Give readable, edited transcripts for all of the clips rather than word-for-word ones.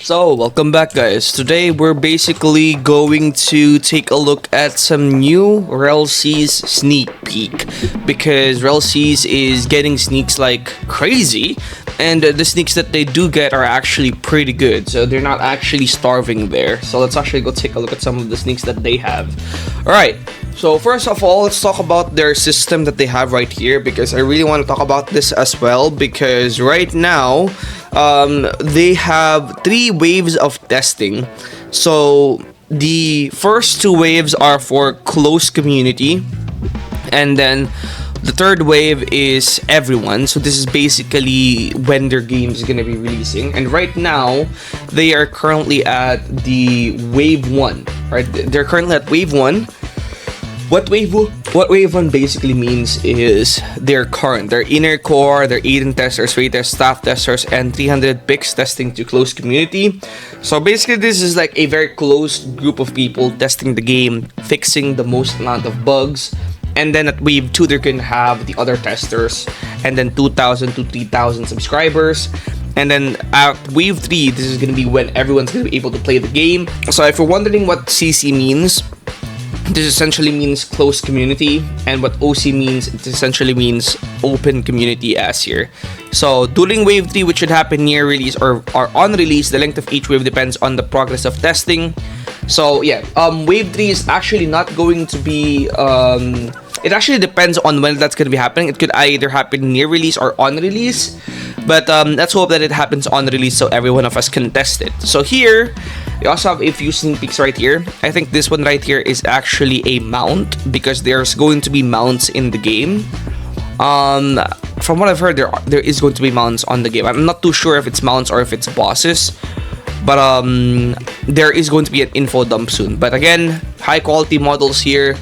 So, welcome back, guys. Today, we're basically going to take a look at some new Rell Seas sneak peek because Rell Seas is getting sneaks like crazy, and the sneaks that they do get are actually pretty good. So, they're not actually starving there. So, let's actually go take a look at some of the sneaks that they have. Alright, so first of all, let's talk about their system that they have right here because I really want to talk about this as well because right now, they have 3 waves of testing. So the first 2 waves are for close community, and then the third wave is everyone. So this is basically when their game is gonna be releasing. And right now, they are currently at the wave 1. Right? They're currently at wave 1. What wave 1 basically means is their inner core, their 18 testers, rated staff testers, and 300 picks testing to closed community. So basically, this is like a very closed group of people testing the game, fixing the most amount of bugs. And then at wave 2, they're gonna have the other testers, and then 2,000 to 3,000 subscribers. And then at wave 3, this is gonna be when everyone's gonna be able to play the game. So if you're wondering what CC means, this essentially means closed community, and what OC means, it essentially means open community as here. So during wave 3, which should happen near release or on release, the length of each wave depends on the progress of testing. So yeah, wave 3 is actually not going to be it actually depends on when that's going to be happening. It could either happen near release or on release, but let's hope that it happens on release so every one of us can test it. So here we also have a few sneak peeks right here. I think this one right here is actually a mount because there's going to be mounts in the game. From what I've heard, there is going to be mounts on the game. I'm not too sure if it's mounts or if it's bosses, but there is going to be an info dump soon. But again, high quality models here,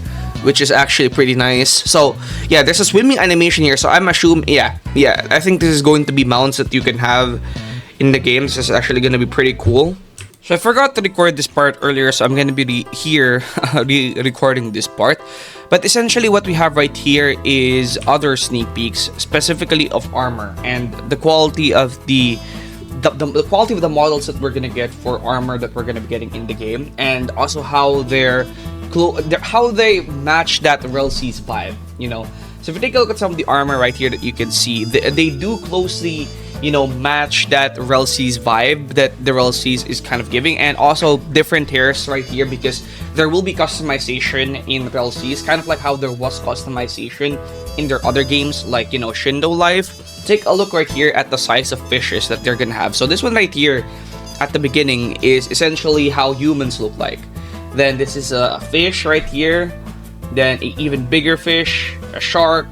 which is actually pretty nice. So yeah, there's a swimming animation here, so I'm assuming yeah, I think this is going to be mounts that you can have in the game. This is actually going to be pretty cool. So I forgot to record this part earlier, so I'm going to be recording this part. But essentially what we have right here is other sneak peeks, specifically of armor and the quality of the quality of the models that we're gonna get for armor that we're gonna be getting in the game, and also how how they match that Rell Seas vibe, you know. So if you take a look at some of the armor right here that you can see, they do closely, you know, match that Rell Seas vibe that the Rell Seas is kind of giving, and also different hairs right here because there will be customization in Rell Seas, kind of like how there was customization in their other games like, you know, Shindo Life. Take a look right here at the size of fishes that they're gonna have. So this one right here at the beginning is essentially how humans look like. Then this is a fish right here, then an even bigger fish, a shark,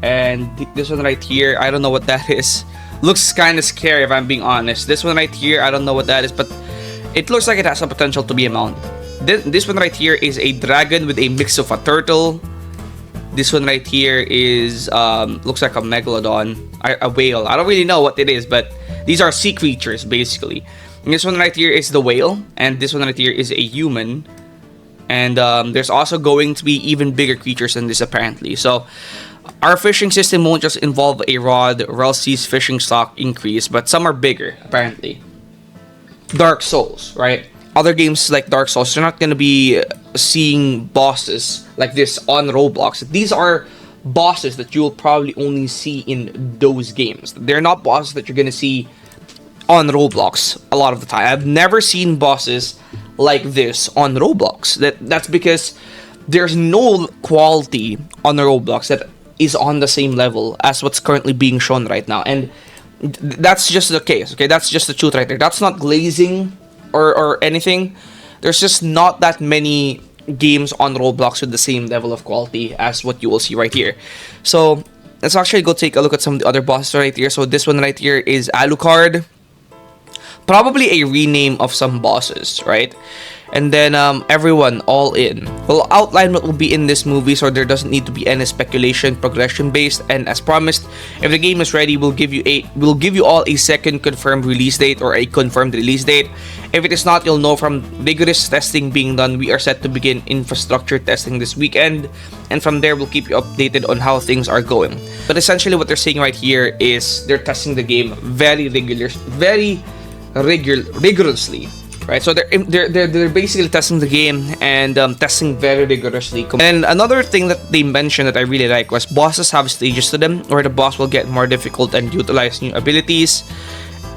and this one right here, I don't know what that is. Looks kind of scary if I'm being honest. This one right here, I don't know what that is, but it looks like it has a potential to be a mount. This one right here is a dragon with a mix of a turtle. This one right here is looks like a megalodon, a whale. I don't really know what it is, but these are sea creatures basically. And this one right here is the whale, and this one right here is a human. And there's also going to be even bigger creatures than this apparently. So our fishing system won't just involve a rod. Rell Seas fishing stock increase, but some are bigger apparently. Dark Souls, right? Other games like Dark Souls, you're not gonna be seeing bosses like this on Roblox. These are bosses that you'll probably only see in those games. They're not bosses that you're gonna see on Roblox a lot of the time. I've never seen bosses like this on Roblox. That's because there's no quality on Roblox that is on the same level as what's currently being shown right now. And that's just the case, okay? That's just the truth right there. That's not glazing or anything. There's just not that many games on Roblox with the same level of quality as what you will see right here. So let's actually go take a look at some of the other bosses right here. So this one right here is Alucard. Probably a rename of some bosses, right? And then everyone all in. We'll outline what will be in this movie so there doesn't need to be any speculation, progression based. And as promised, if the game is ready, we'll give you all a second confirmed release date or a confirmed release date. If it is not, you'll know from rigorous testing being done. We are set to begin infrastructure testing this weekend, and from there we'll keep you updated on how things are going. But essentially what they're saying right here is they're testing the game very rigorously. Right, so they're basically testing the game and testing very rigorously. And another thing that they mentioned that I really like was bosses have stages to them, where the boss will get more difficult and utilize new abilities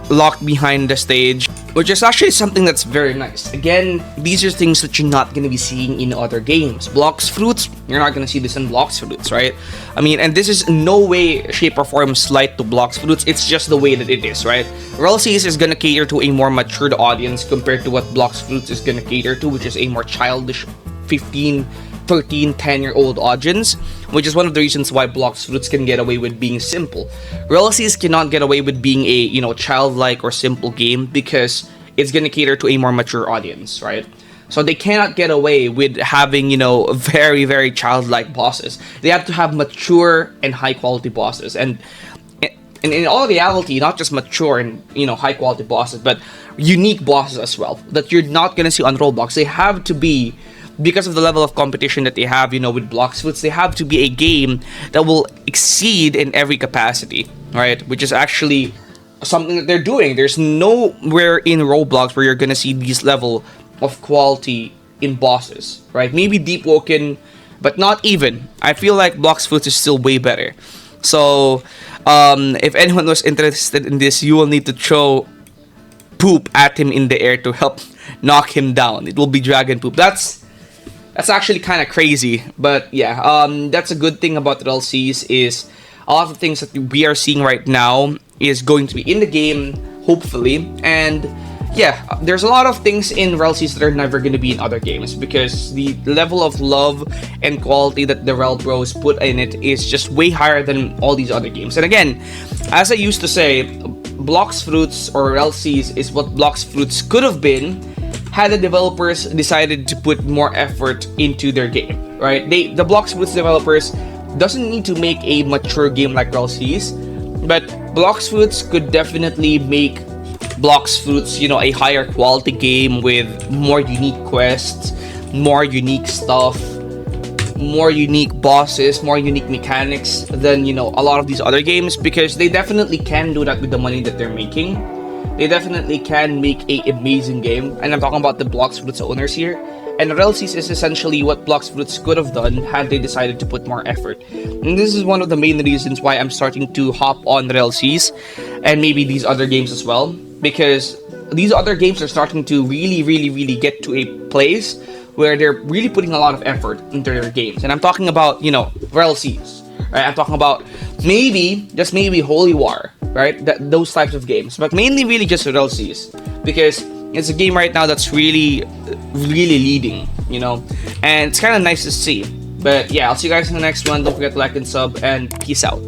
locked behind the stage, which is actually something that's very nice. Again, these are things that you're not going to be seeing in other games. Blox Fruits, you're not going to see this in Blox Fruits, right? I mean, and this is no way, shape, or form slight to Blox Fruits. It's just the way that it is, right? Rell Seas is going to cater to a more matured audience compared to what Blox Fruits is going to cater to, which is a more childish 15, 13, 10-year-old audience, which is one of the reasons why Blox Fruits can get away with being simple. Rell Seas cannot get away with being a, childlike or simple game because it's gonna cater to a more mature audience, right? So they cannot get away with having, very, very childlike bosses. They have to have mature and high-quality bosses. And in all reality, not just mature and, high-quality bosses, but unique bosses as well, that you're not gonna see on Roblox. They have to be, because of the level of competition that they have, with Blox Fruits, they have to be a game that will exceed in every capacity, right? Which is actually something that they're doing. There's nowhere in Roblox where you're gonna see this level of quality in bosses, right? Maybe Deep Woken, but not even. I feel like Blox Fruits is still way better. So, if anyone was interested in this, you will need to throw poop at him in the air to help knock him down. It will be dragon poop. That's actually kind of crazy, but yeah, that's a good thing about Rell Seas is a lot of the things that we are seeing right now is going to be in the game, hopefully, and yeah, there's a lot of things in Rell Seas that are never going to be in other games because the level of love and quality that the Rell Bros put in it is just way higher than all these other games. And again, as I used to say, Blox Fruits or Rell Seas is what Blox Fruits could have been had the developers decided to put more effort into their game, right? The Blox Fruits developers doesn't need to make a mature game like Rell Seas, but Blox Fruits could definitely make Blox Fruits, a higher quality game with more unique quests, more unique stuff, more unique bosses, more unique mechanics than, a lot of these other games, because they definitely can do that with the money that they're making. They definitely can make an amazing game, and I'm talking about the Blox Fruits owners here. And Rell Seas is essentially what Blox Fruits could have done had they decided to put more effort. And this is one of the main reasons why I'm starting to hop on Rell Seas and maybe these other games as well, because these other games are starting to really, really, really get to a place where they're really putting a lot of effort into their games. And I'm talking about, Rell Seas, right? I'm talking about maybe, just maybe Holy War, right? Those types of games, but mainly really just Rell Seas, because it's a game right now that's really, really leading, and it's kind of nice to see. But yeah, I'll see you guys in the next one. Don't forget to like and sub, and peace out.